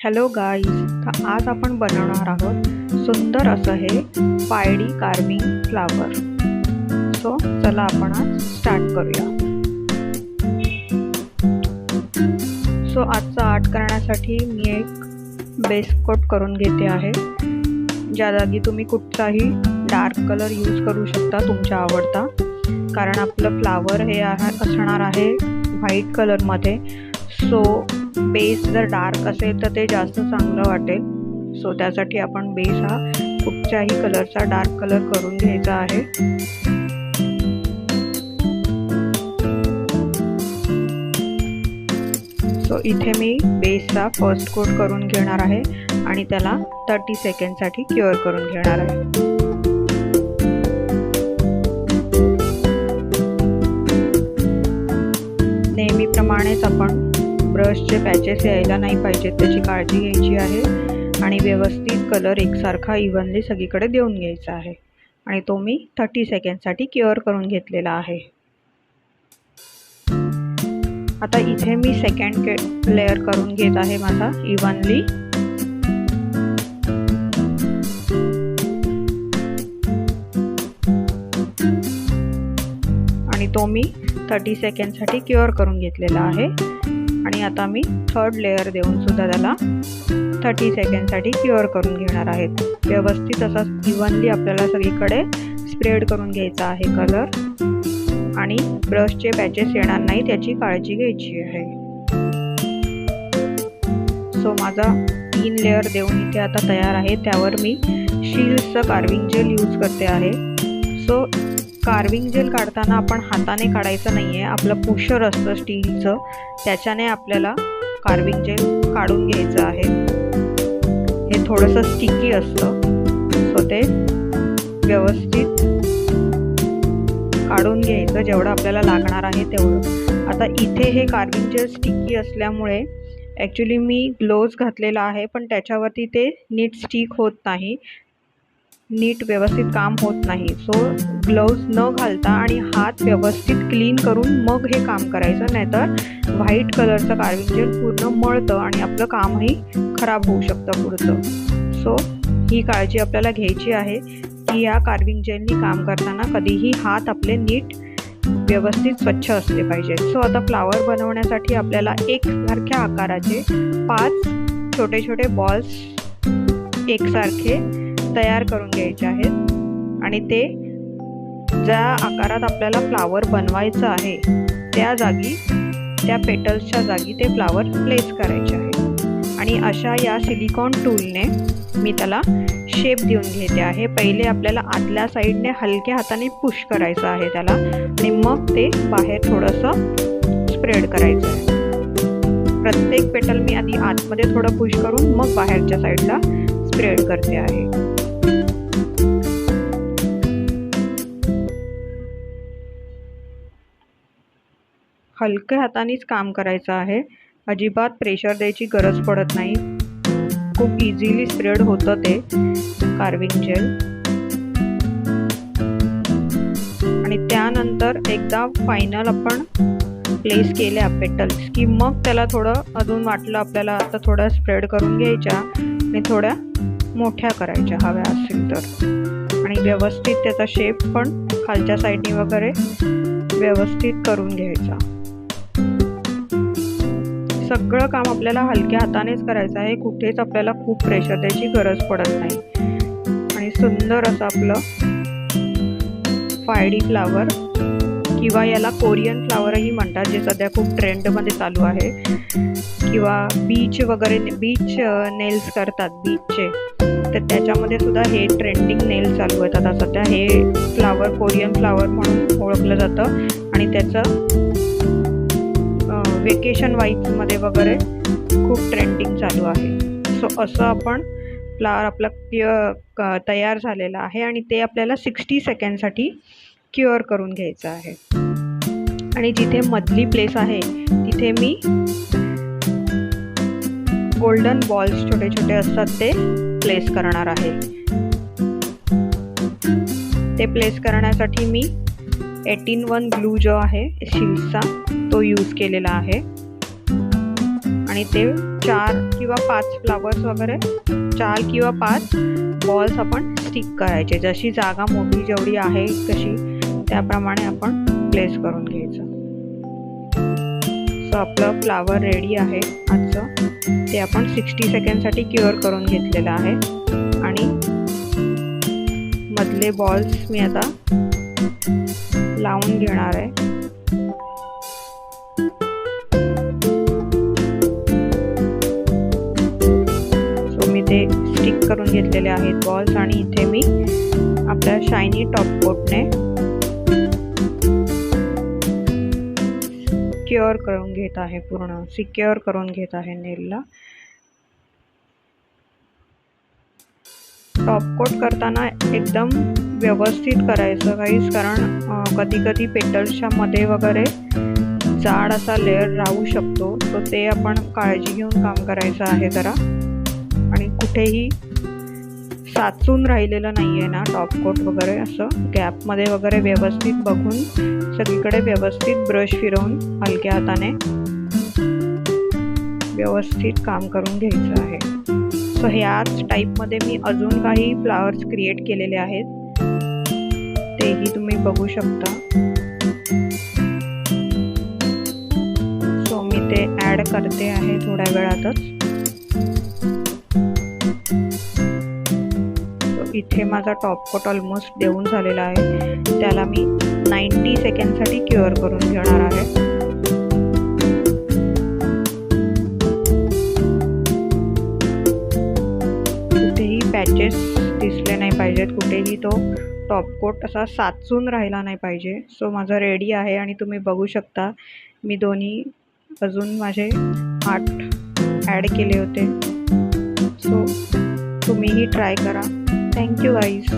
Hello guys, तर आज आपण बनवणार आहोत सुंदर असं हे पायडी कार्विंग फ्लावर. सो चला आपण आज स्टार्ट करूया. सो आजचा आर्ट करण्यासाठी मी एक बेस कोट करून घेते आहे. ज्या जागी तुम्ही कुठचाही डार्क कलर यूज करू शकता तुमच्या आवडता, कारण आपलं फ्लावर हे असणार आहे व्हाईट कलरमध्ये. सो बेस जर डार्क असेल तर ते जास्त चांगलं वाटेल. सो त्यासाठी आपण बेस हा कुठच्याही कलरचा डार्क कलर करून घ्यायचा आहे. सो इथे मी बेसचा फर्स्ट कोट करून घेणार आहे आणि त्याला 30 सेकंडसाठी क्युअर करून घेणार आहे. नेहमीप्रमाणेच आपण ब्रशचे पॅचेस यायला नाही पाहिजेत, त्याची काळजी घ्यायची आहे आणि व्यवस्थित कलर एकसारखा इव्हनली सगळीकडे देऊन घ्यायचा आहे. आणि तो मी 30 सेकंडसाठी क्युअर करून घेतलेला आहे. आता इथे मी सेकंड लेअर करून घेत आहे माझा इव्हनली. आणि तो मी 30 सेकंडसाठी क्युअर करून घेतलेला आहे. आणि आता मी थर्ड लेअर देऊन सुद्धा त्याला 30 सेकंडसाठी क्युअर करून घेणार आहेत. व्यवस्थित असा इव्हनली आपल्याला सगळीकडे स्प्रेड करून घ्यायचा आहे कलर आणि ब्रशचे पॅचेस येणार नाही त्याची काळजी घ्यायची आहे. सो माझा 3 लेअर देऊन इथे आता तयार आहे. त्यावर मी शील्डचं कार्विंग जेल यूज करते आहे. सो कार्विंग जेल काढताना आपण हाताने काढायचं नाही आहे. आपलं पुशर असतं स्टीलचं, त्याच्याने आपल्याला कार्विंग जेल काढून घ्यायचं आहे. हे थोडंसं स्टिकी असतं, सो ते व्यवस्थित काढून घ्यायचं जेवढं आपल्याला लागणार आहे तेवढं. आता इथे हे कार्विंग जेल स्टिकी असल्यामुळे ॲक्च्युली मी ग्लोव्ज घातलेला आहे, पण त्याच्यावरती ते नीट स्टिक होत नाही, नीट व्यवस्थित काम होत नाही. सो ग्लोव्ज न घालता आणि हात व्यवस्थित क्लीन करून मग हे काम करायचं, नाहीतर व्हाईट कलरचं कार्विंग जेल पूर्ण मळतं आणि आपलं कामही खराब होऊ शकतं पुढचं. सो ही काळजी आपल्याला घ्यायची आहे की या कार्विंग जेलनी काम करताना कधीही हात आपले नीट व्यवस्थित स्वच्छ असले पाहिजेत. सो आता फ्लावर बनवण्यासाठी आपल्याला एकसारख्या आकाराचे 5 छोटे छोटे बॉल्स एकसारखे तयार करून घ्यायचे आहेत आणि ते ज्या आकारात आपल्याला फ्लावर बनवायचं आहे त्या जागी, त्या पेटल्सच्या जागी ते फ्लावर प्लेस करायचे आहे. आणि अशा या सिलिकॉन टूलने मी त्याला शेप देऊन घेते आहे. पहिले आपल्याला आतल्या साईडने हलक्या हाताने पुश करायचं आहे त्याला आणि मग ते बाहेर थोडंसं स्प्रेड करायचं आहे. प्रत्येक पेटल मी आधी आतमध्ये थोडं पुश करून मग बाहेरच्या साईडला स्प्रेड करते आहे. हलक्या हातानेच काम करायचं आहे, अजिबात प्रेशर द्यायची गरज पडत नाही. खूप इझिली स्प्रेड होतं ते कार्विंग जेल. आणि त्यानंतर एकदा फायनल आपण प्लेस केल्या पेटल्स की मग त्याला थोडं अजून वाटलं आपल्याला आता थोडं स्प्रेड करून घ्यायच्या आणि थोड्या मोठ्या करायच्या हव्या असतील तर. आणि व्यवस्थित त्याचा शेप पण खालच्या साईडनी वगैरे व्यवस्थित करून घ्यायचा. सगळं काम आपल्याला हलक्या हातानेच करायचं आहे, कुठेच आपल्याला खूप प्रेशर द्यायची गरज पडत नाही. आणि सुंदर असं आपलं पायडी फ्लावर किंवा याला कोरियन फ्लावरही म्हणतात, जे सध्या खूप ट्रेंडमध्ये चालू आहे. किंवा बीच वगैरे, बीच नेल्स करतात बीचचे, तर त्याच्यामध्ये सुद्धा हे ट्रेंडिंग नेल चालू आहेत आता सध्या. हे फ्लावर कोरियन फ्लावर म्हणून ओळखलं जातं आणि त्याचं वेकेशन वाईब्समध्ये वगैरे खूप ट्रेंडिंग चालू आहे. सो असं आपण फ्लावर आपला तयार झालेला आहे आणि ते आपल्याला 60 सेकंडसाठी क्युअर करून घ्यायचं आहे. आणि जिथे मधली प्लेस आहे तिथे मी गोल्डन बॉल्स छोटे छोटे असतात ते प्लेस करणार आहे. ते प्लेस करण्यासाठी मी 18-1 ग्लू जो आहे शील्डचा तो यूज केलेला आहे. आणि ते 4 किंवा 5 फ्लावर्स वगैरे 4 किंवा 5 बॉल्स आपण स्टिक करायचे. जशी जागा मोठी जेवढी आहे तशी त्याप्रमाणे आपण प्लेस करून घ्यायचं. सो आपलं फ्लावर रेडी आहे आजचं. ते आपण 60 सेकंडसाठी क्युअर करून घेतलेलं आहे आणि मधले बॉल्स मी आता लावून घेणार आहे. सो मी ते स्टिक करून घेतलेले आहेत बॉल्स आणि इथे मी आपल्या शायनी टॉप कोटने सिक्युअर करून घेत आहे, पूर्ण सिक्युअर करून घेत आहे नेलला. टॉप कोट करताना एकदम व्यवस्थित करायचं गाईस, कारण कधी कधी पेटल्सच्या मध्ये वगैरे जाड असा लेअर राहू शकतो. तो ते आपण काळजी घेऊन काम करायचं आहे जरा. आणि कुठेही साचून राहिलेलं नाही आहे ना टॉप कोट वगैरे, असं गॅपमध्ये वगैरे व्यवस्थित बघून सगळीकडे व्यवस्थित ब्रश फिरवून हलक्या हाताने व्यवस्थित काम करून घ्यायचं आहे. सो ह्याच टाईपमध्ये मी अजून काही फ्लावर्स क्रिएट केलेले आहेत, तेही तुम्ही बघू शकता. सो मी ते ॲड करते आहे थोड्या वेळातच. इथे माझा टॉप कोट ऑलमोस्ट देऊन झालेला आहे. त्याला मी 90 सेकंडसाठी क्युअर करून घेणार आहे. कुठेही पॅचेस दिसले नाही पाहिजेत, कुठेही तो टॉप कोट असा साचून राहिला नाही पाहिजे. सो माझा रेडी आहे आणि तुम्ही बघू शकता मी दोन्ही अजून माझे हार्ट ॲड केले होते. सो तुम्हीही ट्राय करा. Thank you guys.